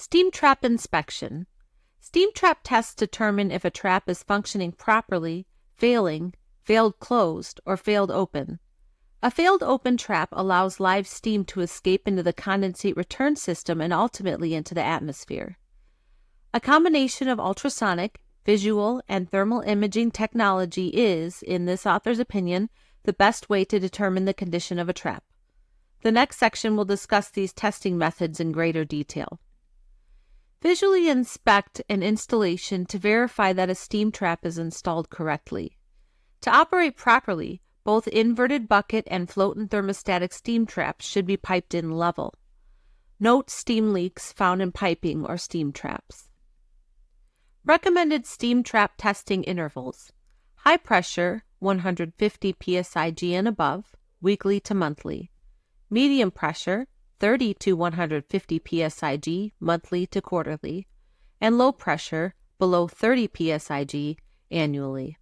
Steam trap inspection. Steam trap tests determine if a trap is functioning properly, failing, failed closed, or failed open. A failed open trap allows live steam to escape into the condensate return system and ultimately into the atmosphere. A combination of ultrasonic, visual, and thermal imaging technology is, in this author's opinion, the best way to determine the condition of a trap. The next section will discuss these testing methods in greater detail. Visually inspect an installation to verify that a steam trap is installed correctly. To operate properly, both inverted bucket and float and thermostatic steam traps should be piped in level. Note steam leaks found in piping or steam traps. Recommended steam trap testing intervals. High pressure, 150 psig and above, weekly to monthly. Medium pressure, 30 to 150 psig, monthly to quarterly. And low pressure, below 30 psig, annually.